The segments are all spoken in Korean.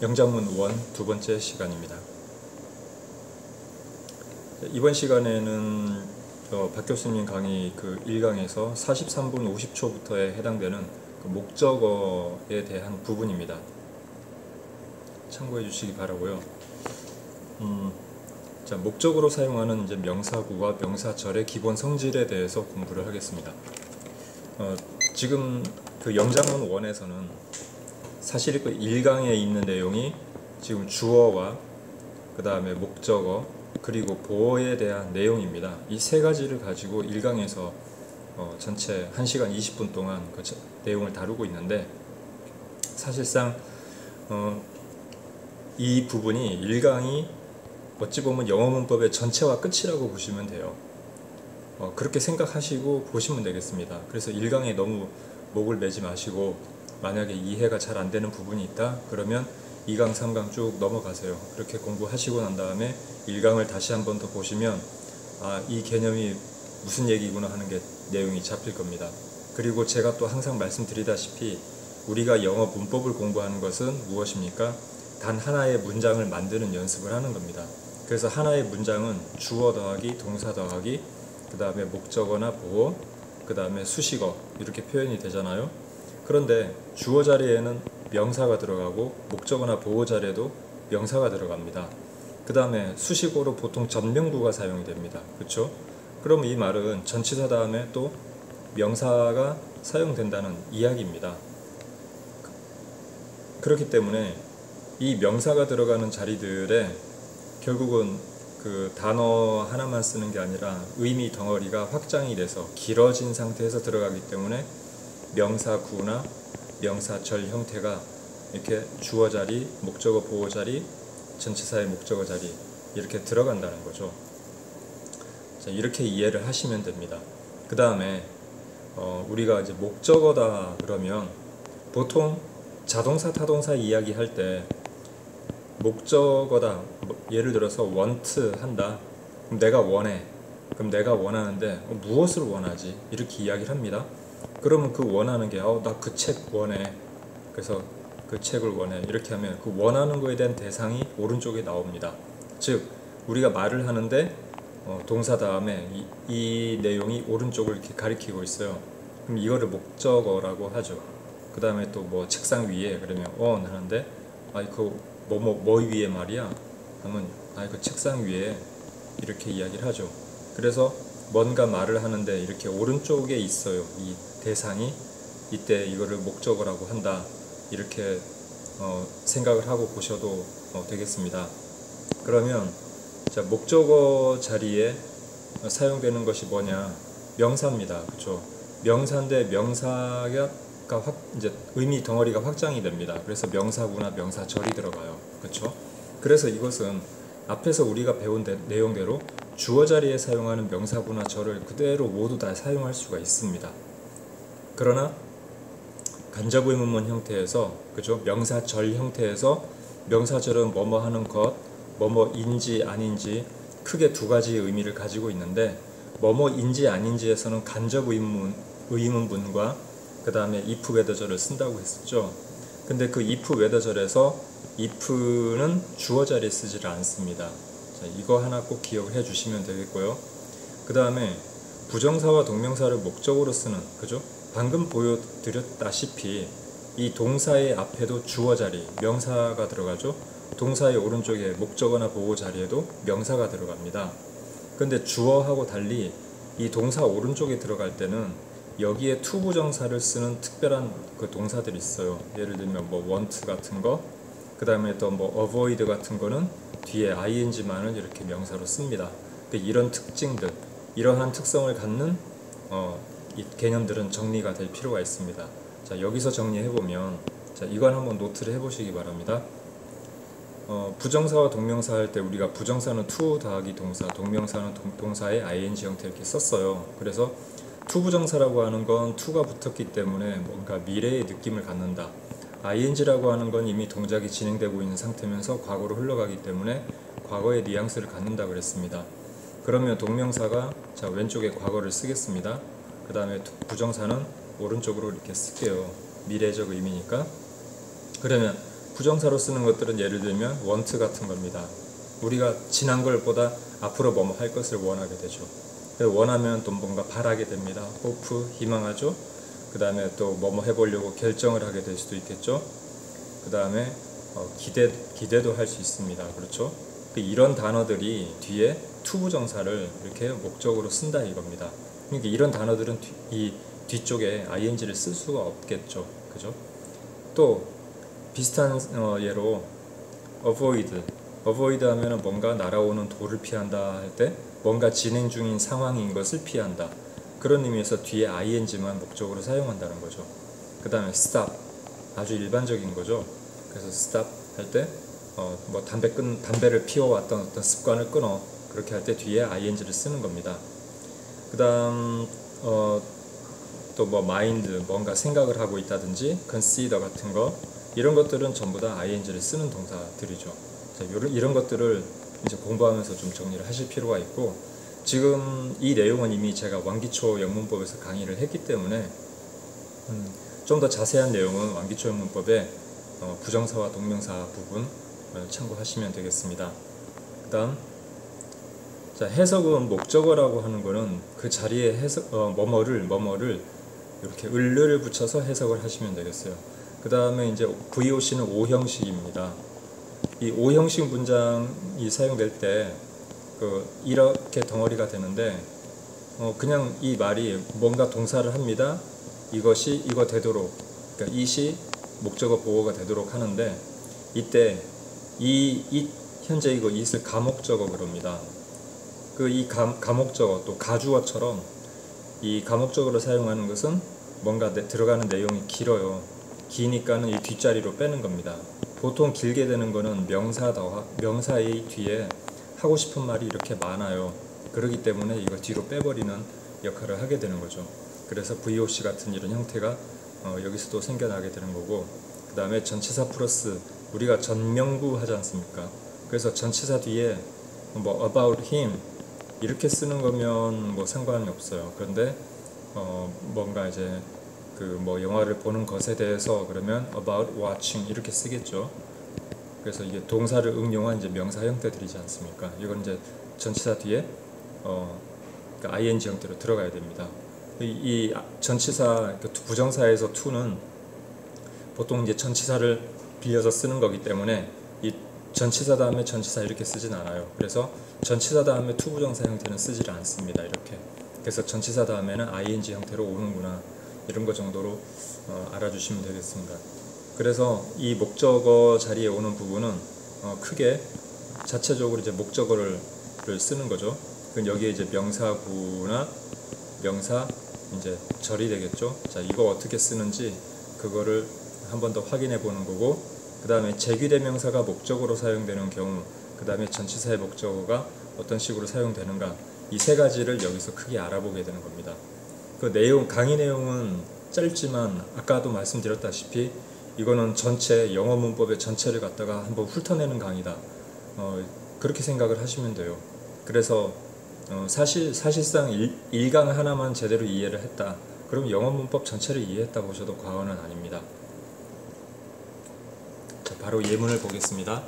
영장문 1 두 번째 시간입니다. 이번 시간에는 박 교수님 강의 그 1강에서 43분 50초부터에 해당되는 그 목적어에 대한 부분입니다. 참고해 주시기 바라고요. 자, 목적으로 사용하는 이제 명사구와 명사절의 기본 성질에 대해서 공부를 하겠습니다. 지금 그 영장문 1에서는 사실 그 1강에 있는 내용이 지금 주어와 그 다음에 목적어 그리고 보어에 대한 내용입니다. 이 세 가지를 가지고 1강에서 전체 1시간 20분 동안 그 내용을 다루고 있는데, 사실상 이 부분이 1강이 어찌 보면 영어 문법의 전체와 끝이라고 보시면 돼요. 그렇게 생각하시고 보시면 되겠습니다. 그래서 1강에 너무 목을 매지 마시고, 만약에 이해가 잘 안 되는 부분이 있다 그러면 2강, 3강 쭉 넘어가세요. 그렇게 공부하시고 난 다음에 1강을 다시 한 번 더 보시면 이 개념이 무슨 얘기구나 하는 게 내용이 잡힐 겁니다. 그리고 제가 또 항상 말씀드리다시피 우리가 영어 문법을 공부하는 것은 무엇입니까? 단 하나의 문장을 만드는 연습을 하는 겁니다. 그래서 하나의 문장은 주어 더하기 동사 더하기 그 다음에 목적어나 보어 그 다음에 수식어 이렇게 표현이 되잖아요. 그런데 주어 자리에는 명사가 들어가고 목적어나 보어 자리에도 명사가 들어갑니다. 그 다음에 수식어로 보통 전명구가 사용이 됩니다. 그렇죠? 그럼 이 말은 전치사 다음에 또 명사가 사용된다는 이야기입니다. 그렇기 때문에 이 명사가 들어가는 자리들에 결국은 그 단어 하나만 쓰는 게 아니라 의미 덩어리가 확장이 돼서 길어진 상태에서 들어가기 때문에 명사구나 명사절 형태가 이렇게 주어 자리, 목적어 보어 자리, 전치사의 목적어 자리 이렇게 들어간다는 거죠. 자, 이렇게 이해를 하시면 됩니다. 그 다음에 우리가 이제 목적어다 그러면 보통 자동사 타동사 이야기할 때 목적어다, 예를 들어서 want 한다. 그럼 내가 원해. 그럼 내가 원하는데 무엇을 원하지? 이렇게 이야기를 합니다. 그러면 그 원하는 게 나 그 책 원해. 그래서 그 책을 원해. 이렇게 하면 그 원하는 거에 대한 대상이 오른쪽에 나옵니다. 즉 우리가 말을 하는데 동사 다음에 이 내용이 오른쪽을 이렇게 가리키고 있어요. 그럼 이거를 목적어라고 하죠. 그 다음에 또 뭐 책상 위에 그러면 하는데 뭐 위에 말이야? 하면 그 책상 위에 이렇게 이야기를 하죠. 그래서 뭔가 말을 하는데 이렇게 오른쪽에 있어요. 이 대상이. 이때 이거를 목적어라고 한다. 이렇게 생각을 하고 보셔도 되겠습니다. 그러면 자, 목적어 자리에 사용되는 것이 뭐냐? 명사입니다. 그렇죠? 명사인데 명사가 이제 의미 덩어리가 확장이 됩니다. 그래서 명사구나 명사절이 들어가요. 그렇죠? 그래서 이것은 앞에서 우리가 배운 내용대로 주어 자리에 사용하는 명사구나 절을 그대로 모두 다 사용할 수가 있습니다. 그러나 간접 의문문 형태에서, 그죠? 명사절 형태에서 명사절은 뭐뭐 하는 것, 뭐뭐인지 아닌지 크게 두 가지의 의미를 가지고 있는데, 뭐뭐인지 아닌지에서는 간접 의문문과 그 다음에 if whether절을 쓴다고 했었죠. 근데 그 if whether절에서 if는 주어 자리에 쓰지를 않습니다. 자, 이거 하나 꼭 기억을 해 주시면 되겠고요. 그 다음에 부정사와 동명사를 목적으로 쓰는, 그죠? 방금 보여드렸다시피 이 동사의 앞에도 주어 자리, 명사가 들어가죠. 동사의 오른쪽에 목적어나 보어 자리에도 명사가 들어갑니다. 근데 주어하고 달리 이 동사 오른쪽에 들어갈 때는 여기에 투부정사를 쓰는 특별한 그 동사들이 있어요. 예를 들면 뭐 want 같은 거, 그 다음에 또 뭐 avoid 같은 거는 뒤에 ing만을 이렇게 명사로 씁니다. 이런 특징들, 이러한 특성을 갖는 이 개념들은 정리가 될 필요가 있습니다. 자, 여기서 정리해보면, 자, 이걸 한번 노트를 해보시기 바랍니다. 부정사와 동명사 할 때 우리가 부정사는 to 더하기 동사, 동명사는 동사의 ing 형태 이렇게 썼어요. 그래서 투부정사라고 하는 건 to가 붙었기 때문에 뭔가 미래의 느낌을 갖는다. ing라고 하는 건 이미 동작이 진행되고 있는 상태면서 과거로 흘러가기 때문에 과거의 뉘앙스를 갖는다 그랬습니다. 그러면 동명사가 자, 왼쪽에 과거를 쓰겠습니다. 그 다음에 부정사는 오른쪽으로 이렇게 쓸게요. 미래적 의미니까. 그러면 부정사로 쓰는 것들은 예를 들면 want 같은 겁니다. 우리가 지난 걸 보다 앞으로 뭐뭐 할 것을 원하게 되죠. 원하면 또 뭔가 바라게 됩니다. hope, 희망하죠. 그 다음에 또 뭐뭐 해보려고 결정을 하게 될 수도 있겠죠. 그 다음에 기대도 할 수 있습니다. 그렇죠. 이런 단어들이 뒤에 to 부정사를 이렇게 목적으로 쓴다 이겁니다. 그러니까 이런 단어들은 이 뒤쪽에 ing를 쓸 수가 없겠죠. 그죠? 또 비슷한 예로 avoid 하면은 뭔가 날아오는 돌을 피한다 할 때 뭔가 진행 중인 상황인 것을 피한다. 그런 의미에서 뒤에 ing만 목적으로 사용한다는 거죠. 그 다음에 stop, 아주 일반적인 거죠. 그래서 stop 할 때 뭐 담배를 피워왔던 어떤 습관을 끊어, 그렇게 할 때 뒤에 ing를 쓰는 겁니다. 그 다음 또 뭐 mind, 뭔가 생각을 하고 있다든지 consider 같은 거, 이런 것들은 전부 다 ing를 쓰는 동사들이죠. 자, 이런 것들을 이제 공부하면서 좀 정리를 하실 필요가 있고, 지금 이 내용은 이미 제가 왕기초 영문법에서 강의를 했기 때문에 좀 더 자세한 내용은 왕기초 영문법의 부정사와 동명사 부분 참고하시면 되겠습니다. 그 다음, 자, 해석은 목적어라고 하는 거는 그 자리에 뭐뭐를 이렇게 을을 붙여서 해석을 하시면 되겠어요. 그 다음에 이제 VOC는 오형식입니다. 이 오형식 문장이 사용될 때 이렇게 덩어리가 되는데, 그냥 이 말이 뭔가 동사를 합니다. 이거 되도록, 그러니까 이시 목적어 보호가 되도록 하는데, 이때 현재 이거 it을 가목적어 그럽니다. 이 가목적어, 또 가주어처럼 이 가목적어를 사용하는 것은 뭔가 들어가는 내용이 길어요. 기니까는 이 뒷자리로 빼는 겁니다. 보통 길게 되는 거는 명사의 뒤에 하고 싶은 말이 이렇게 많아요. 그렇기 때문에 이걸 뒤로 빼버리는 역할을 하게 되는 거죠. 그래서 VOC 같은 이런 형태가 여기서도 생겨나게 되는 거고, 그 다음에 전치사 플러스, 우리가 전명구 하지 않습니까? 그래서 전치사 뒤에 뭐 about him 이렇게 쓰는 거면 뭐 상관이 없어요. 그런데 뭔가 이제 뭐 영화를 보는 것에 대해서 그러면 about watching 이렇게 쓰겠죠. 그래서 이게 동사를 응용한 이제 명사 형태들이지 않습니까? 이건 이제 전치사 뒤에 그러니까 ing 형태로 들어가야 됩니다. 이 전치사 부정사에서 to는 보통 이제 전치사를 빌려서 쓰는 거기 때문에 이 전치사 다음에 전치사 이렇게 쓰진 않아요. 그래서 전치사 다음에 to 부정사 형태는 쓰질 않습니다. 이렇게. 그래서 전치사 다음에는 ing 형태로 오는구나, 이런 거 정도로 알아주시면 되겠습니다. 그래서 이 목적어 자리에 오는 부분은 크게 자체적으로 이제 목적어를 쓰는 거죠. 그럼 여기에 이제 명사구나 명사 이제 절이 되겠죠. 자, 이거 어떻게 쓰는지 그거를 한 번 더 확인해 보는 거고, 그 다음에 제귀대명사가 목적어로 사용되는 경우, 그 다음에 전치사의 목적어가 어떤 식으로 사용되는가, 이 세 가지를 여기서 크게 알아보게 되는 겁니다. 그 내용, 강의 내용은 짧지만 아까도 말씀드렸다시피 이거는 전체 영어 문법의 전체를 갖다가 한번 훑어내는 강의다. 그렇게 생각을 하시면 돼요. 그래서 사실상 1강 하나만 제대로 이해를 했다. 그럼 영어 문법 전체를 이해했다 보셔도 과언은 아닙니다. 자, 바로 예문을 보겠습니다.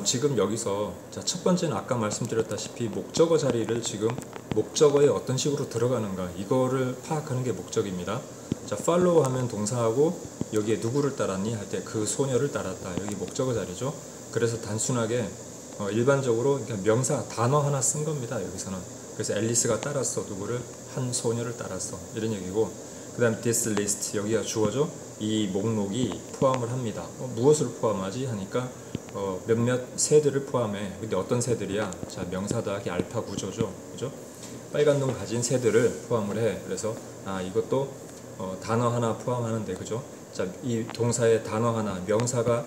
지금 여기서 첫 번째는 아까 말씀드렸다시피 목적어 자리를 지금 목적어에 어떤 식으로 들어가는가, 이거를 파악하는 게 목적입니다. 자, follow 하면 동사하고 여기에 누구를 따랐니 할 때 그 소녀를 따랐다, 여기 목적어 자리죠. 그래서 단순하게 일반적으로 명사 단어 하나 쓴 겁니다. 여기서는. 그래서 앨리스가 따랐어, 누구를, 한 소녀를 따랐어, 이런 얘기고, 그 다음 this list, 여기가 주어죠. 이 목록이 포함을 합니다. 무엇을 포함하지 하니까 몇몇 새들을 포함해. 근데 어떤 새들이야? 자, 명사 더하기 알파 구조죠. 그죠? 빨간 눈 가진 새들을 포함을 해. 그래서 이것도 단어 하나 포함하는데, 그죠? 자, 이 동사의 단어 하나, 명사가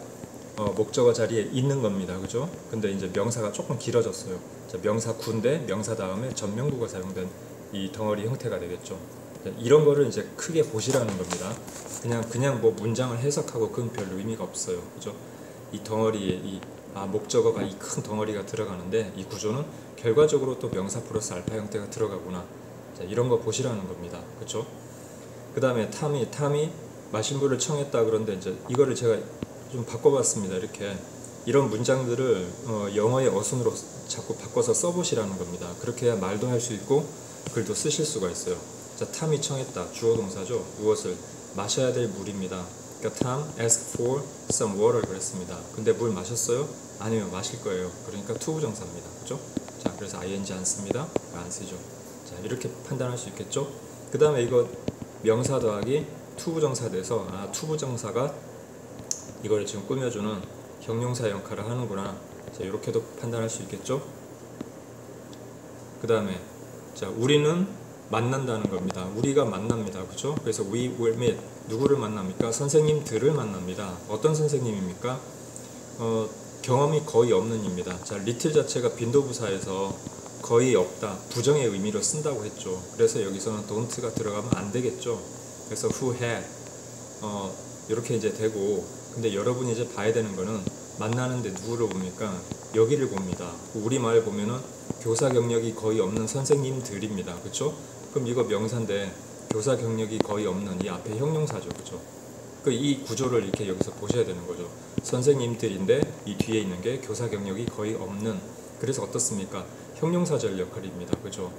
목적어 자리에 있는 겁니다. 그죠? 근데 이제 명사가 조금 길어졌어요. 자, 명사 구인데 명사 다음에 전명구가 사용된 이 덩어리 형태가 되겠죠. 자, 이런 거를 이제 크게 보시라는 겁니다. 그냥 뭐 문장을 해석하고 그건 별로 의미가 없어요. 그죠? 이 덩어리에 목적어가 이 큰 덩어리가 들어가는데, 이 구조는 결과적으로 또 명사 플러스 알파 형태가 들어가구나. 자, 이런 거 보시라는 겁니다. 그죠? 그 다음에 탐이 마신물을 청했다. 그런데 이제 이거를 제가 좀 바꿔봤습니다. 이렇게 이런 문장들을 영어의 어순으로 자꾸 바꿔서 써보시라는 겁니다. 그렇게 해야 말도 할 수 있고 글도 쓰실 수가 있어요. 자, 탐이 청했다. 주어 동사죠. 무엇을? 마셔야 될 물입니다. 그러니까 Tom asked for some water 그랬습니다. 근데 물 마셨어요? 아니요, 마실 거예요. 그러니까 to 부정사입니다. 그죠? 자, 그래서 ing 안 씁니다. 안 쓰죠. 자, 이렇게 판단할 수 있겠죠? 그 다음에 이거 명사 더하기 to 부정사 돼서 to 부정사가 이걸 지금 꾸며주는 형용사 역할을 하는구나. 자, 이렇게도 판단할 수 있겠죠? 그 다음에 자, 우리는 만난다는 겁니다. 우리가 만납니다. 그죠? 그래서 we will meet. 누구를 만납니까? 선생님들을 만납니다. 어떤 선생님입니까? 경험이 거의 없는 입니다. 자, little 자체가 빈도부사에서 거의 없다, 부정의 의미로 쓴다고 했죠. 그래서 여기서는 don't가 들어가면 안 되겠죠. 그래서 who had 이렇게 이제 되고, 근데 여러분이 이제 봐야 되는 거는 만나는데 누구를 봅니까? 여기를 봅니다. 우리말 보면은 교사 경력이 거의 없는 선생님들입니다. 그렇죠? 그럼 이거 명사인데 교사 경력이 거의 없는 이 앞에 형용사죠. 그렇죠? 이 구조를 이렇게 여기서 보셔야 되는 거죠. 선생님들인데 이 뒤에 있는 게 교사 경력이 거의 없는, 그래서 어떻습니까? 형용사절 역할입니다. 그죠?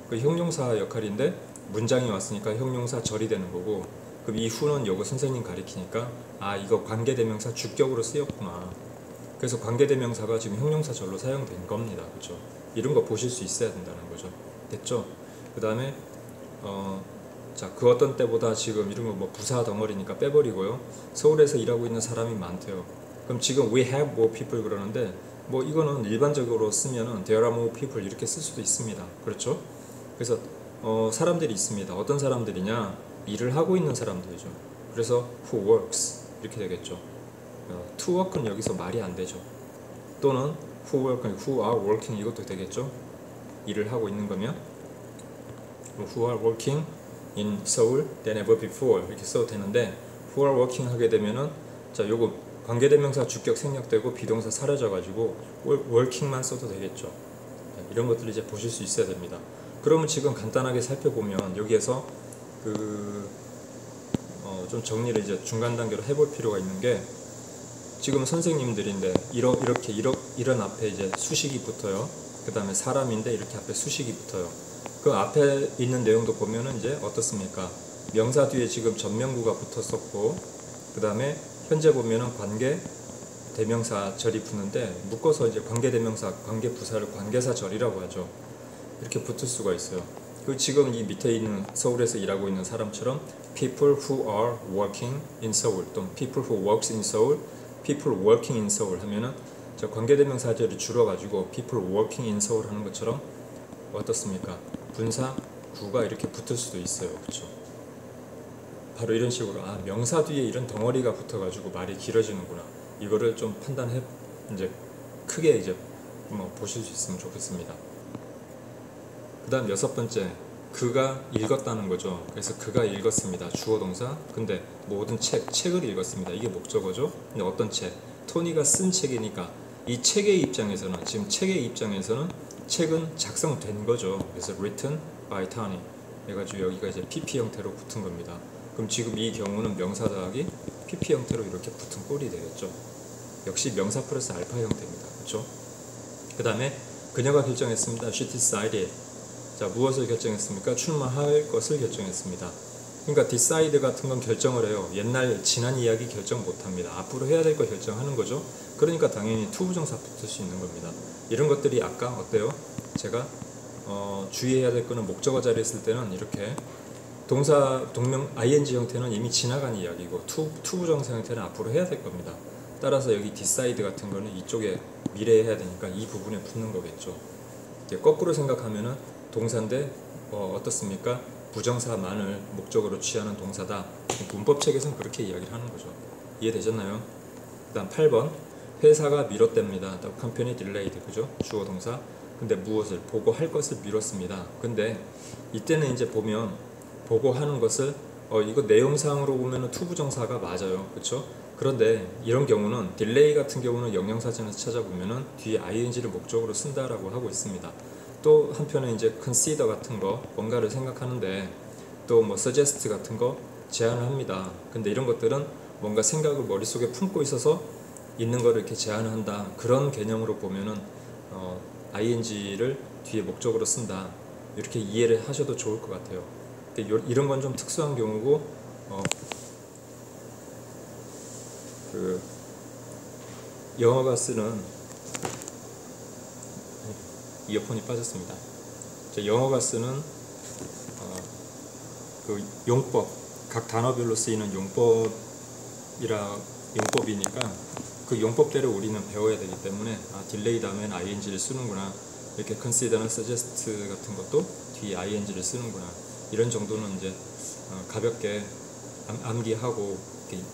그 형용사 역할인데 문장이 왔으니까 형용사절이 되는 거고, 그럼 이 후는 요거 선생님 가리키니까 이거 관계대명사 주격으로 쓰였구나. 그래서 관계대명사가 지금 형용사절로 사용된 겁니다. 그죠? 이런 거 보실 수 있어야 된다는 거죠. 됐죠? 그 다음에 자, 그 어떤 때보다 지금 이런 거 뭐 부사 덩어리니까 빼버리고요. 서울에서 일하고 있는 사람이 많대요. 그럼 지금 we have more people 그러는데 뭐 이거는 일반적으로 쓰면은 there are more people 이렇게 쓸 수도 있습니다. 그렇죠? 그래서 사람들이 있습니다. 어떤 사람들이냐? 일을 하고 있는 사람들이죠. 그래서 who works 이렇게 되겠죠. to work는 여기서 말이 안 되죠. 또는 who are working 이것도 되겠죠. 일을 하고 있는 거면 who are working in Seoul than ever before 이렇게 써도 되는데, who are working 하게 되면은 자, 요거 관계대명사 주격 생략되고 비동사 사라져가지고 working만 써도 되겠죠. 이런 것들을 이제 보실 수 있어야 됩니다. 그러면 지금 간단하게 살펴보면 여기에서 좀 정리를 이제 중간 단계로 해볼 필요가 있는 게, 지금 선생님들인데 이런 앞에 이제 수식이 붙어요. 그 다음에 사람인데 이렇게 앞에 수식이 붙어요. 그 앞에 있는 내용도 보면은 이제 어떻습니까? 명사 뒤에 지금 전명구가 붙었었고, 그 다음에 현재 보면은 관계 대명사절이 붙는데 묶어서 이제 관계대명사 관계부사를 관계사절이라고 하죠. 이렇게 붙을 수가 있어요. 그 지금 이 밑에 있는 서울에서 일하고 있는 사람처럼 people who are working in Seoul 또는 people who works in Seoul, people working in Seoul 하면은 저 관계대명사절이 줄어가지고 people working in Seoul 하는 것처럼 어떻습니까? 분사 구가 이렇게 붙을 수도 있어요. 그렇죠? 바로 이런 식으로 명사 뒤에 이런 덩어리가 붙어가지고 말이 길어지는구나. 이거를 좀 판단해 이제 크게 이제 보실 수 있으면 좋겠습니다. 그 다음 6번째, 그가 읽었다는 거죠. 그래서 그가 읽었습니다. 주어 동사. 근데 모든 책을 읽었습니다. 이게 목적어죠. 근데 어떤 책? 토니가 쓴 책이니까 이 책의 입장에서는, 지금 책의 입장에서는 책은 작성된 거죠. 그래서 written by Tony 해가지고 여기가 이제 PP 형태로 붙은 겁니다. 그럼 지금 이 경우는 명사 더하기 PP 형태로 이렇게 붙은 꼴이 되겠죠. 역시 명사 플러스 알파 형태입니다. 그렇죠? 그 다음에 그녀가 결정했습니다. She decided. 자, 무엇을 결정했습니까? 출마할 것을 결정했습니다. 그러니까 decide 같은 건 결정을 해요. 옛날 지난 이야기 결정 못합니다. 앞으로 해야 될 거 결정하는 거죠. 그러니까 당연히 to 부정사 붙을 수 있는 겁니다. 이런 것들이 아까 어때요? 제가 주의해야 될 거는 목적어 자리에 있을 때는 이렇게 동사 동명 ing 형태는 이미 지나간 이야기고 to 부정사 형태는 앞으로 해야 될 겁니다. 따라서 여기 decide 같은 거는 이쪽에 미래에 해야 되니까 이 부분에 붙는 거겠죠. 이제 거꾸로 생각하면은 동사인데 어떻습니까? 부정사만을 목적으로 취하는 동사다. 문법책에서는 그렇게 이야기를 하는 거죠. 이해되셨나요? 그 다음 8번, 회사가 미뤘답니다. The company delayed. 그죠? 주어 동사. 근데 무엇을? 보고할 것을 미뤘습니다. 근데 이때는 이제 보면 보고하는 것을 이거 내용상으로 보면은 to 부정사가 맞아요. 그렇죠? 그런데 이런 경우는 딜레이 같은 경우는 영영사전에서 찾아보면은 뒤에 ing를 목적으로 쓴다라고 하고 있습니다. 또 한편에 이제 consider 같은 거 뭔가를 생각하는데 또 뭐 suggest 같은 거 제안을 합니다. 근데 이런 것들은 뭔가 생각을 머릿속에 품고 있어서 있는 거를 이렇게 제안을 한다. 그런 개념으로 보면은 ing를 뒤에 목적으로 쓴다. 이렇게 이해를 하셔도 좋을 것 같아요. 근데 이런 건 좀 특수한 경우고 그 영어가 쓰는 이어폰이 빠졌습니다. 영어가 쓰는 그 용법, 각 단어별로 쓰이는 용법이니까 그 용법대로 우리는 배워야 되기 때문에 딜레이 다음엔 ing를 쓰는구나, 이렇게 consider나 suggest 같은 것도 뒤에 ing를 쓰는구나, 이런 정도는 이제 가볍게 암기하고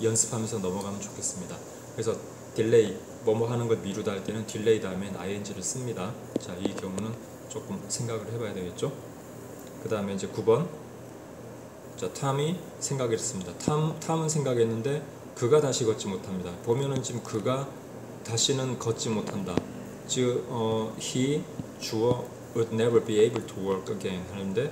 연습하면서 넘어가면 좋겠습니다. 그래서 딜레이, 뭐뭐 하는 걸 미루다 할 때는 딜레이 다음엔 ing를 씁니다. 자, 이 경우는 조금 생각을 해봐야 되겠죠. 그 다음에 이제 9번. 자, 탐이 생각했습니다. 탐은 생각했는데 그가 다시 걷지 못합니다. 보면은 지금 그가 다시는 걷지 못한다. 즉, he, 주어, would never be able to walk again 하는데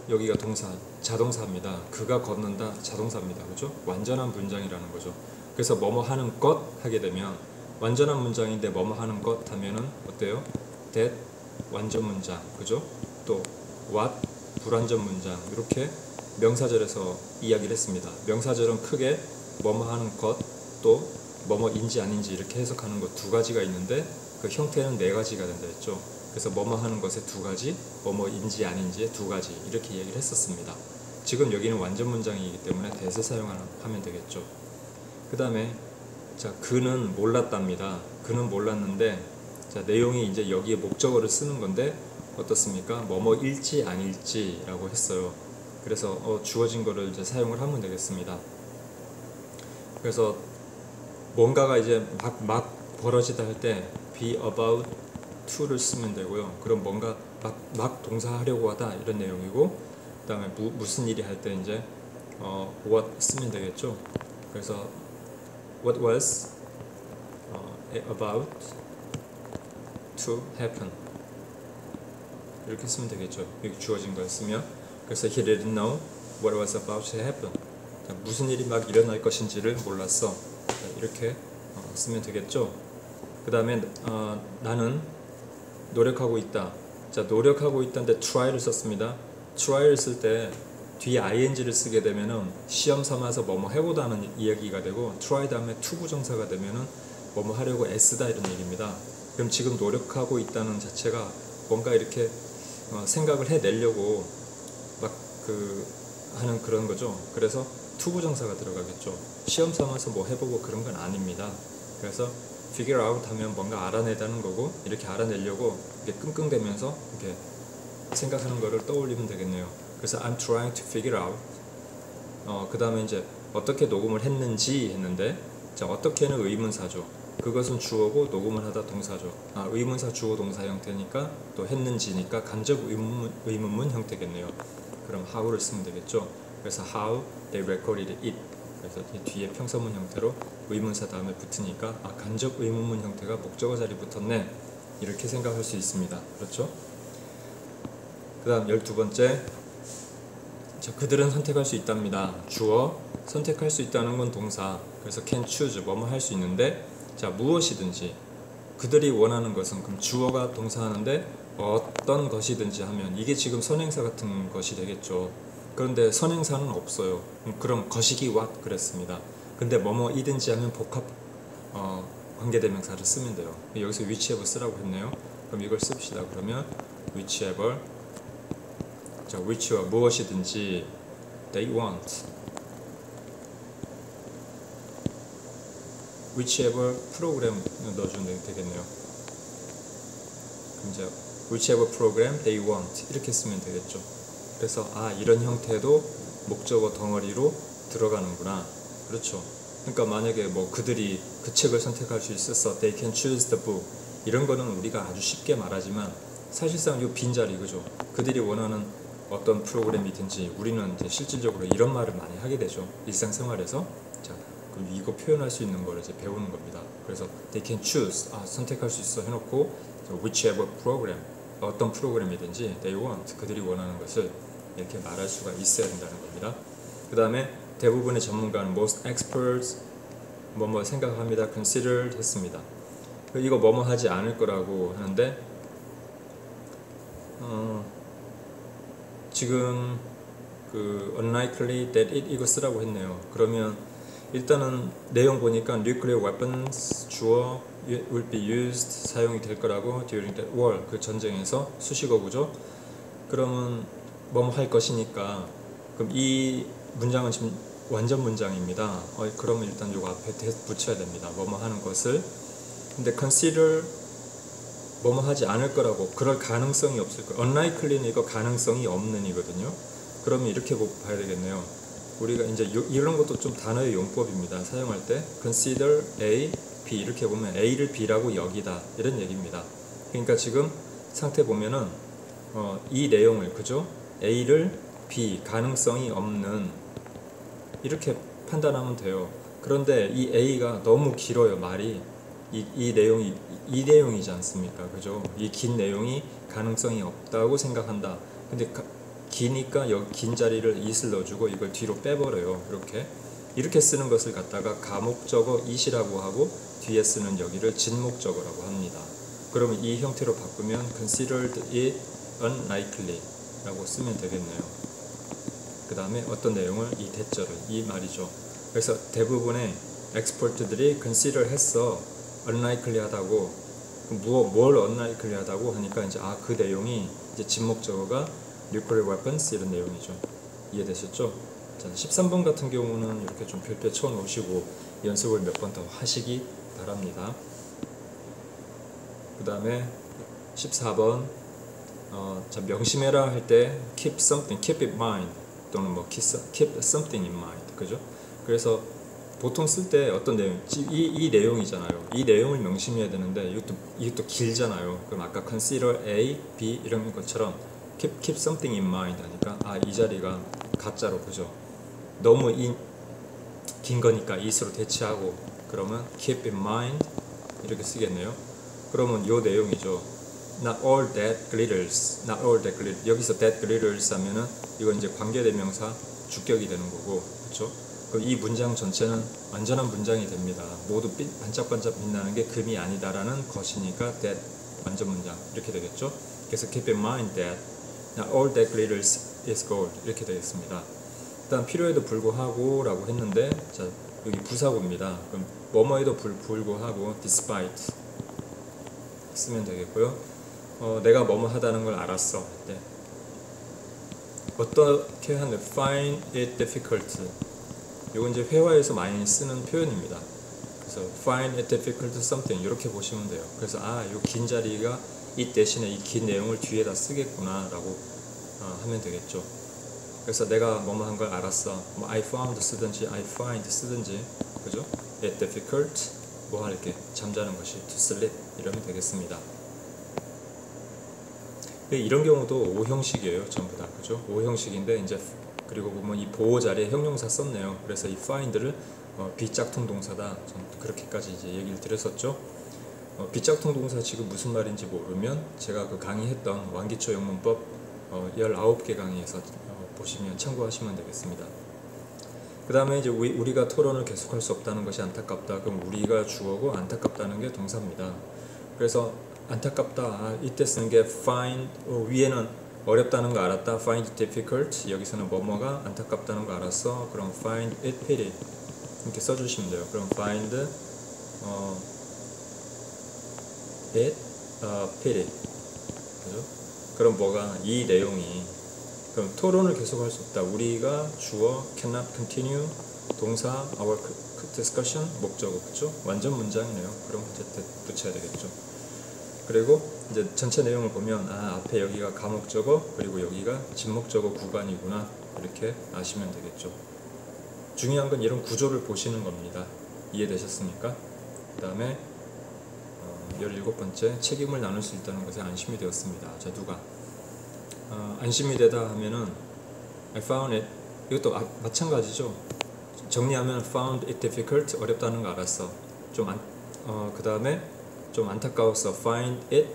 여기가 동사, 자동사입니다. 그가 걷는다, 자동사입니다. 그죠? 완전한 문장이라는 거죠. 그래서 뭐뭐 하는 것 하게 되면 완전한 문장인데 뭐뭐 하는 것 하면은 어때요? that 완전 문장, 그죠? 또 what 불완전 문장, 이렇게 명사절에서 이야기를 했습니다. 명사절은 크게 뭐뭐 하는 것, 또 뭐뭐인지 아닌지 이렇게 해석하는 것 두 가지가 있는데 그 형태는 네 가지가 된다 했죠. 그래서 뭐뭐 하는 것의 두 가지, 뭐뭐인지 아닌지의 두 가지, 이렇게 얘기를 했었습니다. 지금 여기는 완전 문장이기 때문에 that을 사용하면 되겠죠. 그 다음에 자, 그는 몰랐답니다. 그는 몰랐는데, 자, 내용이 이제 여기에 목적어를 쓰는 건데 어떻습니까? 뭐뭐일지 아닐지라고 했어요. 그래서 주어진 거를 이제 사용을 하면 되겠습니다. 그래서 뭔가가 이제 막 벌어지다 할 때 be about to를 쓰면 되고요. 그럼 뭔가 막 동사하려고 하다, 이런 내용이고, 그 다음에 무슨 일이 할 때 이제 what 쓰면 되겠죠. 그래서 what was about to happen, 이렇게 쓰면 되겠죠. 여기 주어진 걸 쓰면. 그래서 he didn't know what was about to happen. 무슨 일이 막 일어날 것인지를 몰랐어. 이렇게 쓰면 되겠죠. 그 다음에 나는 노력하고 있다. 자, 노력하고 있다는데 try를 썼습니다. try를 쓸 때 뒤에 ing를 쓰게 되면은 시험 삼아서 뭐뭐 해보다 하는 이야기가 되고, try 다음에 to 부정사가 되면은 뭐뭐 하려고 애쓰다, 이런 얘기입니다. 그럼 지금 노력하고 있다는 자체가 뭔가 이렇게 생각을 해내려고 막 하는 그런 거죠. 그래서 to 부정사가 들어가겠죠. 시험 삼아서 뭐 해보고 그런 건 아닙니다. 그래서 figure out 하면 뭔가 알아내다는 거고, 이렇게 알아내려고 이렇게 끙끙대면서 이렇게 생각하는 거를 떠올리면 되겠네요. 그래서 I'm trying to figure out. 그 다음에 이제 어떻게 녹음을 했는지 했는데, 자, 어떻게는 의문사죠. 그것은 주어고 녹음을 하다 동사죠. 의문사 주어 동사 형태니까 또 했는지니까 간접 의문문 형태겠네요. 그럼 how를 쓰면 되겠죠. 그래서 how they recorded it. 그래서 뒤에 평서문 형태로 의문사 다음에 붙으니까 간접 의문문 형태가 목적어 자리에 붙었네, 이렇게 생각할 수 있습니다. 그렇죠? 그 다음 12번째. 자, 그들은 선택할 수 있답니다. 주어, 선택할 수 있다는 건 동사. 그래서 can choose, 뭐뭐 할 수 있는데, 자, 무엇이든지 그들이 원하는 것은, 그럼 주어가 동사하는데 어떤 것이든지 하면 이게 지금 선행사 같은 것이 되겠죠. 그런데 선행사는 없어요. 그럼 것이기 what 그랬습니다. 근데 뭐뭐이든지 하면 복합 관계대명사를 쓰면 돼요. 여기서 whichever 쓰라고 했네요. 그럼 이걸 씁시다. 그러면 whichever, 자, which와 무엇이든지 they want, whichever 프로그램 넣어주면 되겠네요. 그럼 이제 whichever program they want, 이렇게 쓰면 되겠죠. 그래서 이런 형태도 목적어 덩어리로 들어가는구나. 그렇죠. 그러니까 만약에 뭐 그들이 그 책을 선택할 수 있었어, they can choose the book, 이런 거는 우리가 아주 쉽게 말하지만 사실상 이 빈자리, 그죠. 그들이 원하는 어떤 프로그램이든지 우리는 이제 실질적으로 이런 말을 많이 하게 되죠. 일상생활에서. 자, 그럼 이거 표현할 수 있는 걸 이제 배우는 겁니다. 그래서 they can choose, 선택할 수 있어 해놓고 whichever program, 어떤 프로그램이든지 they want, 그들이 원하는 것을 이렇게 말할 수가 있어야 된다는 겁니다. 그 다음에 대부분의 전문가는 most experts 뭐뭐 생각합니다. considered 했습니다. 이거 뭐뭐 하지 않을 거라고 하는데 지금 그 unlikely that it 이거 쓰라고 했네요. 그러면 일단은 내용 보니까 nuclear weapons 주어 will be used 사용이 될 거라고 during that war 그 전쟁에서 수식어구죠. 그러면 뭐뭐 할 것이니까 그럼 이 문장은 지금 완전 문장입니다. 그러면 일단 요거 앞에 붙여야 됩니다. 뭐뭐 하는 것을. 근데 consider 뭐뭐 하지 않을 거라고 그럴 가능성이 없을 거. unlikely는 이거 가능성이 없는 이거든요. 그러면 이렇게 봐야 되겠네요. 우리가 이제 이런 것도 좀 단어의 용법입니다. 사용할 때 consider A, B 이렇게 보면 A를 B라고 여기다 이런 얘기입니다. 그러니까 지금 상태 보면은 이 내용을 그죠? A를 B 가능성이 없는 이렇게 판단하면 돼요. 그런데 이 A가 너무 길어요. 말이 이 내용이 이 내용이지 않습니까? 그죠? 이 긴 내용이 가능성이 없다고 생각한다. 근데 기니까 여기 긴 자리를 it을 넣어주고 이걸 뒤로 빼버려요. 이렇게 쓰는 것을 갖다가 가목적어 it이라고 하고 뒤에 쓰는 여기를 진목적어라고 합니다. 그러면 이 형태로 바꾸면 considered it unlikely 라고 쓰면 되겠네요. 그 다음에 어떤 내용을 이 대절을 이 말이죠. 그래서 대부분의 엑스퍼트들이 consider 했어. unlikely 하다고 뭘 unlikely 하다고 하니까 이제 그 내용이 이제 진목적어가 nuclear weapons 이런 내용이죠. 이해되셨죠? 자, 13번 같은 경우는 이렇게 좀 별표 쳐 놓으시고 연습을 몇 번 더 하시기 바랍니다. 그 다음에 14번 자, 명심해라 할 때 keep something, keep it in mind 또는 뭐 keep something in mind 그죠? 그래서 보통 쓸 때 어떤 내용, 이 내용이잖아요. 이 내용을 명심해야 되는데 이것도 길잖아요. 그럼 아까 consider A, B 이런 것처럼 keep something in mind 하니까 이 자리가 가짜로 그죠? 너무 긴 거니까 it으로 대체하고 그러면 keep in mind 이렇게 쓰겠네요. 그러면 요 내용이죠. Not all that glitters, not all that glitters. 여기서 that glitters 하면은 이건 이제 관계대명사 주격이 되는 거고, 그렇죠? 이 문장 전체는 완전한 문장이 됩니다. 모두 반짝반짝 빛나는 게 금이 아니다라는 것이니까 that 완전 문장 이렇게 되겠죠. 그래서 keep in mind that not all that glitters is gold 이렇게 되겠습니다. 일단 필요에도 불구하고 라고 했는데 자 여기 부사구입니다. 그럼 뭐뭐에도 불구하고 despite 쓰면 되겠고요. 내가 뭐뭐 하다는 걸 알았어. 네. 어떻게 하는 find it difficult 이건 이제 회화에서 많이 쓰는 표현입니다. 그래서 find it difficult something 이렇게 보시면 돼요. 그래서 이 긴 자리가 이 대신에 이 긴 내용을 뒤에다 쓰겠구나 라고 하면 되겠죠. 그래서 내가 뭐뭐 한 걸 알았어. 뭐 I found 쓰든지 I find 쓰든지 그죠? it difficult 뭐 할게 잠자는 것이 to sleep 이러면 되겠습니다. 이런 경우도 5형식이에요. 전부 다 그죠? 5형식인데 이제 그리고 보면 이 보호 자리에 형용사 썼네요. 그래서 이 find를 비짝퉁 동사다. 전 그렇게까지 이제 얘기를 드렸었죠. 비짝퉁 동사 지금 무슨 말인지 모르면 제가 그 강의했던 완기초 영문법 19개 강의에서 보시면 참고하시면 되겠습니다. 그 다음에 이제 우리가 토론을 계속할 수 없다는 것이 안타깝다. 그럼 우리가 주어고 안타깝다는 게 동사입니다. 그래서 안타깝다. 이때 쓰는 게 find 위에는 어렵다는 거 알았다. find it difficult. 여기서는 뭐뭐가 안타깝다는 거 알았어. 그럼 find it pity 이렇게 써주시면 돼요. 그럼 find it pity 그죠? 그럼 뭐가 이 내용이 그럼 토론을 계속할 수 없다. 우리가 주어 cannot continue 동사 our discussion 목적어 그죠? 완전 문장이네요. 그럼 이제 붙여야 되겠죠. 그리고 이제 전체 내용을 보면 앞에 여기가 가목적어 그리고 여기가 진목적어 구간이구나 이렇게 아시면 되겠죠. 중요한 건 이런 구조를 보시는 겁니다. 이해되셨습니까? 그 다음에 17번째 책임을 나눌 수 있다는 것에 안심이 되었습니다. 자 누가 안심이 되다 하면은 I found it 이것도 마찬가지죠. 정리하면 found it difficult 어렵다는 거 알았어. 그 다음에 좀 안타까웠어. find it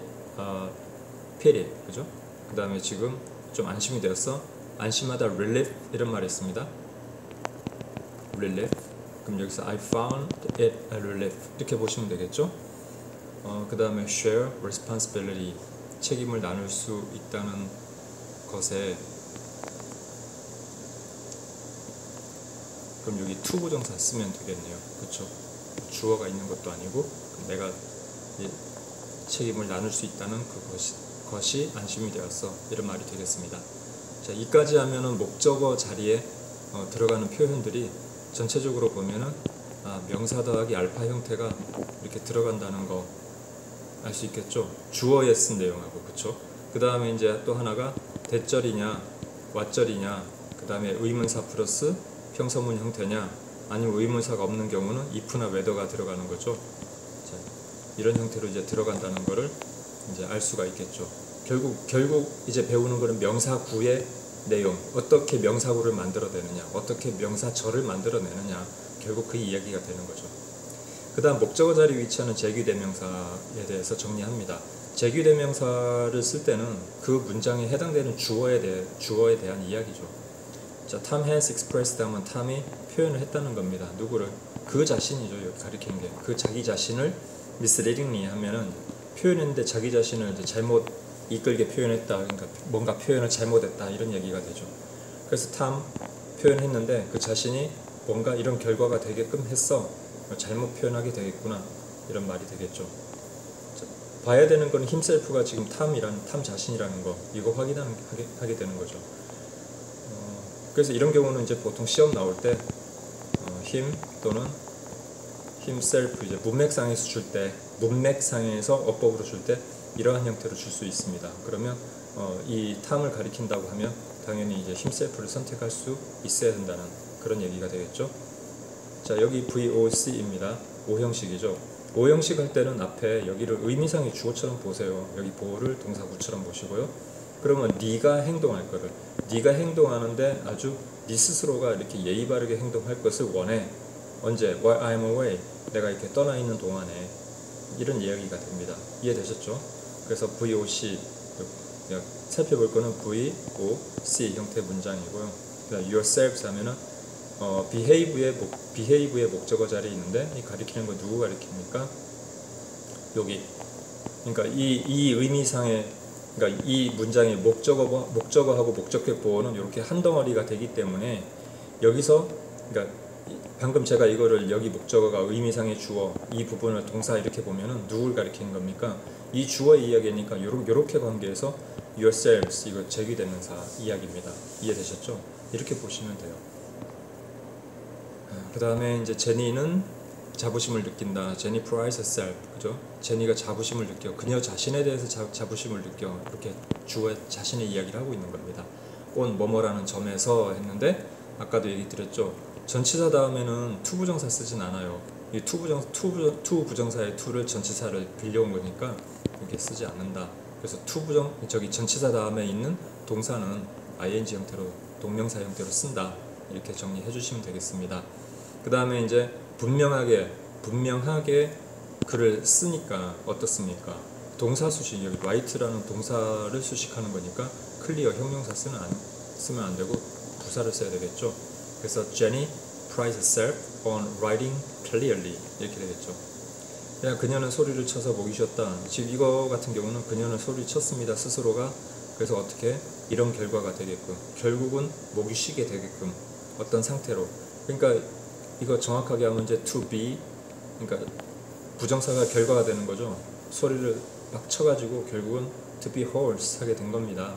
pity 그죠? 그 다음에 지금 좀 안심이 되었어. 안심하다 relief 이런 말이 있습니다. relief. 그럼 여기서 I found it a relief 이렇게 보시면 되겠죠. 그 다음에 share responsibility, 책임을 나눌 수 있다는 것에, 그럼 여기 to 부정사 쓰면 되겠네요. 그쵸? 주어가 있는 것도 아니고 내가 책임을 나눌 수 있다는 그것이 안심이 되었어, 이런 말이 되겠습니다. 자, 이까지 하면은 목적어 자리에 들어가는 표현들이 전체적으로 보면은 명사 더하기 알파 형태가 이렇게 들어간다는 거 알 수 있겠죠. 주어에 쓴 내용하고. 그쵸? 그 다음에 이제 또 하나가 대절이냐 왓절이냐, 그 다음에 의문사 플러스 평서문 형태냐, 아니면 의문사가 없는 경우는 if나 whether가 들어가는 거죠. 자, 이런 형태로 이제 들어간다는 거를 이제 알 수가 있겠죠. 결국 이제 배우는 거는 명사구의 내용, 어떻게 명사구를 만들어내느냐, 어떻게 명사절을 만들어내느냐, 결국 그 이야기가 되는 거죠. 그 다음 목적어 자리에 위치하는 제규대명사에 대해서 정리합니다. 제규대명사를 쓸 때는 그 문장에 해당되는 주어에 대한 이야기죠. 자, Tom has expressed 하면 탐이 표현을 했다는 겁니다. 누구를? 그 자신이죠. 여기 가리키는 게. 그 자기 자신을 misleadingly 하면은 표현했는데 자기 자신을 이제 잘못 이끌게 표현했다. 그러니까 뭔가 표현을 잘못했다. 이런 얘기가 되죠. 그래서 탐 표현했는데 그 자신이 뭔가 이런 결과가 되게끔 했어. 잘못 표현하게 되겠구나. 이런 말이 되겠죠. 자, 봐야 되는 건 himself가 지금 탐 자신이라는 거. 이거 확인하게 되는 거죠. 그래서 이런 경우는 이제 보통 시험 나올 때 him 또는 himself, 이제 문맥상에서 줄 때, 문맥상에서 어법으로 줄 때 이러한 형태로 줄 수 있습니다. 그러면 이 탐을 가리킨다고 하면 당연히 이제 himself를 선택할 수 있어야 된다는 그런 얘기가 되겠죠. 자, 여기 VOC입니다. O형식이죠. O형식 할 때는 앞에 여기를 의미상의 주어처럼 보세요. 여기 보호를 동사구처럼 보시고요. 그러면 네가 행동할 거를, 네가 행동하는데 아주 네 스스로가 이렇게 예의 바르게 행동할 것을 원해. 언제? While I'm away. 내가 이렇게 떠나 있는 동안에. 이런 이야기가 됩니다. 이해되셨죠? 그래서 VOC, 살펴볼 거는 VOC 형태 문장이고요. yourselves 하면은 behave의 목적어 자리에 있는데, 이 가리키는 거 누구 가리킵니까? 여기. 그러니까 이 의미상의, 그러니까 이 문장의 목적어하고 목적격 보호는 이렇게 한 덩어리가 되기 때문에 여기서, 그러니까 방금 제가 이거를 여기 목적어가 의미상의 주어, 이 부분을 동사 이렇게 보면은 누굴 가리키는 겁니까? 이 주어의 이야기니까 요렇게 관계해서 yourselves, 이거 제규대명사 이야기입니다. 이해되셨죠? 이렇게 보시면 돼요. 그 다음에 이제 제니는 자부심을 느낀다. 제니 prides herself, 그죠? 제니가 자부심을 느껴. 그녀 자신에 대해서 자부심을 느껴. 이렇게 주어 자신의 이야기를 하고 있는 겁니다. 온 뭐뭐라는 점에서 했는데, 아까도 얘기 드렸죠. 전치사 다음에는 to 부정사 쓰진 않아요. 이 to 부정사의 to를 전치사를 빌려온 거니까 이렇게 쓰지 않는다. 그래서 전치사 다음에 있는 동사는 ing 형태로, 동명사 형태로 쓴다. 이렇게 정리해 주시면 되겠습니다. 그 다음에 이제 분명하게 글을 쓰니까 어떻습니까? 동사 수식, 여기 write라는 동사를 수식하는 거니까 clear 형용사 쓰면 안 되고 부사를 써야 되겠죠. 그래서 Jenny prides herself on writing clearly 이렇게 되겠죠. 그냥 그녀는 소리를 쳐서 목이 쉬었다. 지금 이거 같은 경우는 그녀는 소리를 쳤습니다. 스스로가. 그래서 어떻게 이런 결과가 되게끔, 결국은 목이 쉬게 되게끔 어떤 상태로. 그러니까 이거 정확하게 하면 이제 to be, 그러니까 부정사가 결과가 되는 거죠. 소리를 막 쳐가지고 결국은 to be hoarse 하게 된 겁니다.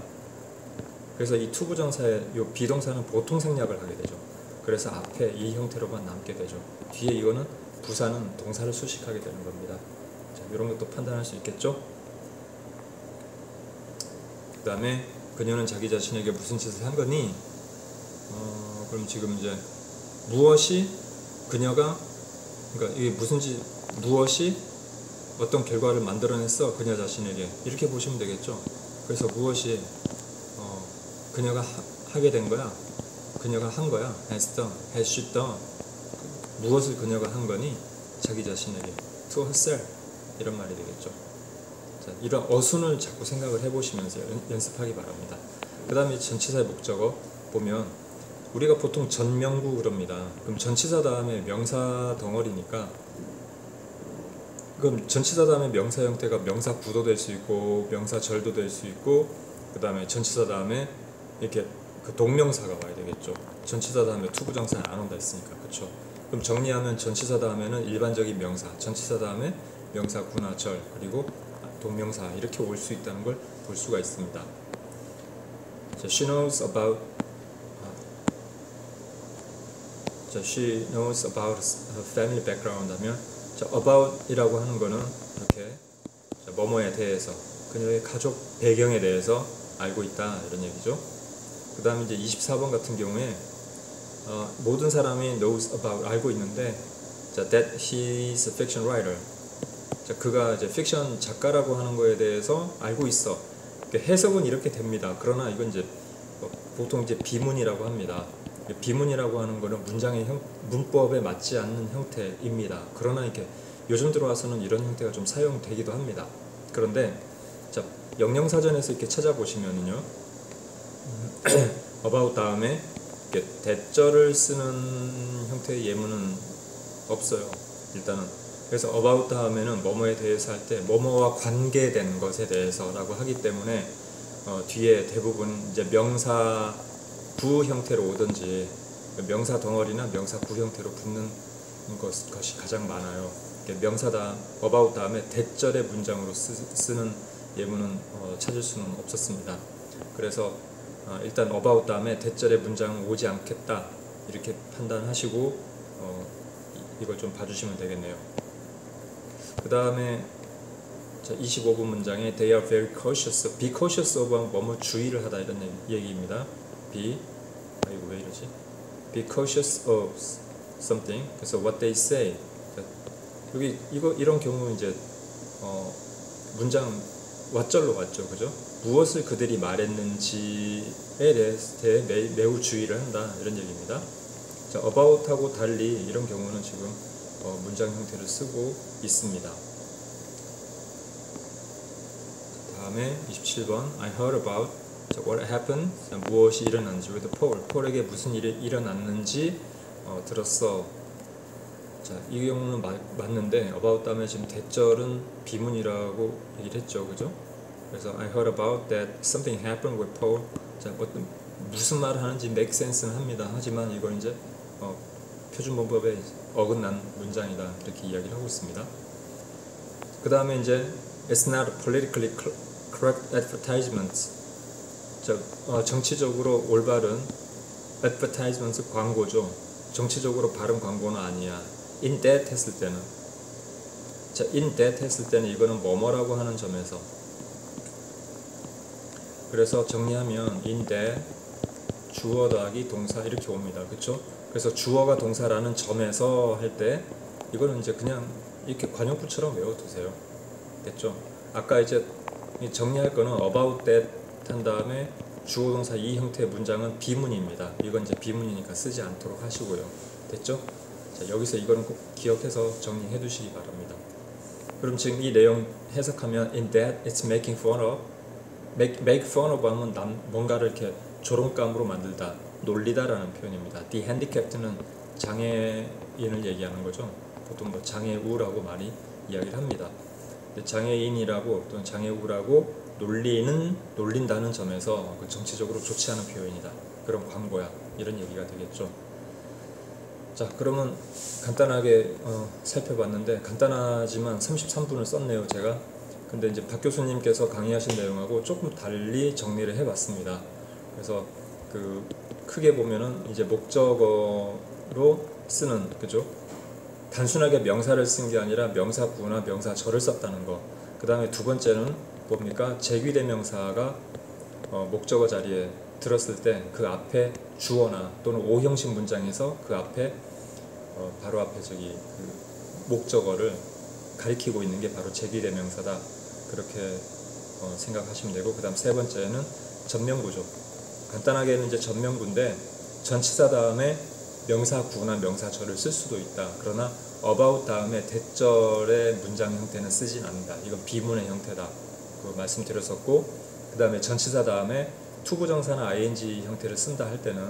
그래서 이 to 부정사의 이 비동사는 보통 생략을 하게 되죠. 그래서 앞에 이 형태로만 남게 되죠. 뒤에 이거는 부사는 동사를 수식하게 되는 겁니다. 자, 이런 것도 판단할 수 있겠죠? 그 다음에 그녀는 자기 자신에게 무슨 짓을 한 거니? 그럼 지금 이제 무엇이 그녀가, 그러니까 이게 무엇이 어떤 결과를 만들어냈어 그녀 자신에게, 이렇게 보시면 되겠죠. 그래서 무엇이 그녀가 하게 된 거야, 그녀가 한 거야, has she done, 무엇을 그녀가 한 거니? 자기 자신에게, to herself, 이런 말이 되겠죠. 자, 이런 어순을 자꾸 생각을 해보시면서 연습하기 바랍니다. 그 다음에 전치사의 목적어 보면 우리가 보통 전명구 그럽니다. 그럼 전치사 다음에 명사 덩어리니까, 그럼 전치사 다음에 명사 형태가 명사 구도 될 수 있고 명사 절도 될 수 있고, 그 다음에 전치사 다음에 이렇게 그 동명사가 와야 되겠죠. 전치사 다음에 투부정사는 안 온다 했으니까. 그쵸? 그럼 정리하면 전치사 다음에는 일반적인 명사, 전치사 다음에 명사 구나 절, 그리고 동명사 이렇게 올 수 있다는 걸 볼 수가 있습니다. 자, she knows about her family background 하면, 자, about 이라고 하는 거는 이렇게, 자, 뭐뭐에 대해서, 그녀의 가족 배경에 대해서 알고 있다 이런 얘기죠. 그 다음에 이제 24번 같은 경우에 모든 사람이 knows about 알고 있는데, 자, that he is a fiction writer. 자, 그가 이제 픽션 작가라고 하는 거에 대해서 알고 있어. 해석은 이렇게 됩니다. 그러나 이건 이제 보통 이제 비문이라고 합니다. 비문이라고 하는 거는 문장의 문법에 맞지 않는 형태입니다. 그러나 이렇게 요즘 들어와서는 이런 형태가 좀 사용되기도 합니다. 그런데 자, 영영사전에서 이렇게 찾아보시면은요, about 다음에 이렇게 대절을 쓰는 형태의 예문은 없어요. 일단은. 그래서 about 다음에는 뭐뭐에 대해서 할 때 뭐뭐와 관계된 것에 대해서라고 하기 때문에 뒤에 대부분 이제 명사 구 형태로 오든지 명사 덩어리나 명사 구 형태로 붙는 것이 가장 많아요. 명사다 about 다음에 대절의 문장으로 쓰는 예문은 찾을 수는 없었습니다. 그래서 일단 about 다음에 대절의 문장은 오지 않겠다 이렇게 판단하시고 이걸 좀 봐주시면 되겠네요. 그 다음에 25번 문장에 they are very cautious, be cautious of 뭐뭐 주의를 하다 이런 얘기입니다. 이거 왜 이러지? be cautious of something. 그래서 what they say. 여기 이런 경우 이제 문장 왓절로 왔죠, 그죠? 무엇을 그들이 말했는지에 대해 매우 주의를 한다 이런 얘기입니다. 자, about하고 달리 이런 경우는 지금 문장 형태를 쓰고 있습니다. 다음에 27번 I heard about what happened. 무엇이 일어났는지 with Paul. 폴에게 무슨 일이 일어났는지 들었어. 자, 이 경우는 맞는데 about 다음에 지금 대절은 비문이라고 얘기를 했죠, 그죠? 그래서 I heard about that something happened with Paul. 자, 무슨 말을 하는지 make sense는 합니다. 하지만 이건 이제 표준문법에 어긋난 문장이다 이렇게 이야기를 하고 있습니다. 그 다음에 이제 It's not a politically correct advertisement. 자, 정치적으로 올바른 advertisement 광고죠. 정치적으로 바른 광고는 아니야. in that 했을 때는, 자, in that 했을 때는 이거는 뭐뭐라고 하는 점에서, 그래서 정리하면 in that 주어 더하기 동사 이렇게 옵니다. 그렇죠? 그래서 주어가 동사라는 점에서 할 때 이거는 이제 그냥 이렇게 관용구처럼 외워두세요. 됐죠? 아까 이제 정리할 거는 about that 한 다음에 주어 동사 이 형태의 문장은 비문입니다. 이건 이제 비문이니까 쓰지 않도록 하시고요. 됐죠? 자, 여기서 이거는 꼭 기억해서 정리해 두시기 바랍니다. 그럼 지금 이 내용 해석하면 in that it's making fun of, make fun of 하면 뭔가를 이렇게 조롱감으로 만들다, 놀리다라는 표현입니다. The handicapped는 장애인을 얘기하는 거죠. 보통 뭐 장애우라고 많이 이야기를 합니다. 장애인이라고 또는 장애우라고 놀린다는 점에서 정치적으로 좋지 않은 표현이다. 그런 광고야. 이런 얘기가 되겠죠. 자, 그러면 간단하게 살펴봤는데, 간단하지만 33분을 썼네요, 제가. 근데 이제 박 교수님께서 강의하신 내용하고 조금 달리 정리를 해봤습니다. 그래서 크게 보면은 이제 목적어로 쓰는, 그죠? 단순하게 명사를 쓴 게 아니라 명사구나 명사절을 썼다는 거. 그 다음에 두 번째는 뭡니까? 제귀대명사가 목적어 자리에 들었을 때 그 앞에 주어나 또는 오형식 문장에서 그 앞에 바로 앞에 목적어를 가리키고 있는 게 바로 제귀대명사다. 그렇게 생각하시면 되고, 그 다음 세 번째는 전명구죠. 간단하게는 이제 전명구인데 전치사 다음에 명사구나 명사절을 쓸 수도 있다. 그러나 about 다음에 대절의 문장 형태는 쓰진 않는다. 이건 비문의 형태다. 그 말씀드렸었고, 그 다음에 전치사 다음에 투부정사나 ing 형태를 쓴다 할 때는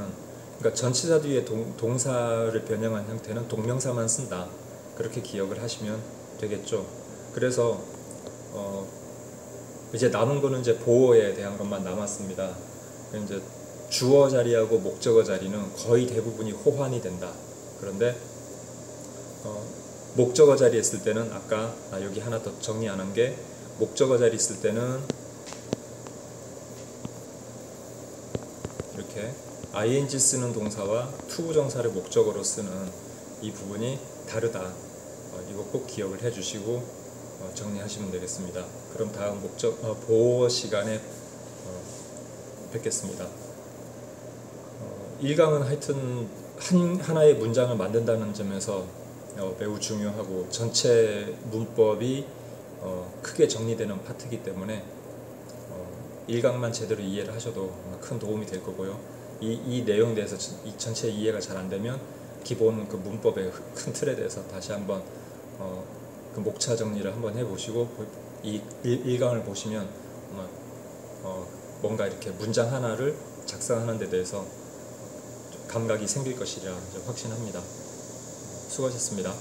그러니까 전치사 뒤에 동사를 변형한 형태는 동명사만 쓴다. 그렇게 기억을 하시면 되겠죠. 그래서 이제 남은 거는 이제 보어에 대한 것만 남았습니다. 이제 주어 자리하고 목적어 자리는 거의 대부분이 호환이 된다. 그런데 목적어 자리에 있을 때는 아까 여기 하나 더 정리 안 한 게, 목적어 자리 있을 때는 이렇게 ing 쓰는 동사와 투부정사를 목적어로 쓰는 이 부분이 다르다. 이거 꼭 기억을 해주시고 정리하시면 되겠습니다. 그럼 다음 보어 시간에 뵙겠습니다. 1강은 하여튼 하나의 문장을 만든다는 점에서 매우 중요하고 전체 문법이 크게 정리되는 파트이기 때문에 1강만 제대로 이해를 하셔도 큰 도움이 될 거고요. 이 내용에 대해서 이 전체 이해가 잘 안 되면 기본 그 문법의 큰 틀에 대해서 다시 한번 그 목차 정리를 한번 해보시고 이 1강을 보시면 뭔가 이렇게 문장 하나를 작성하는 데 대해서 감각이 생길 것이라 확신합니다. 수고하셨습니다.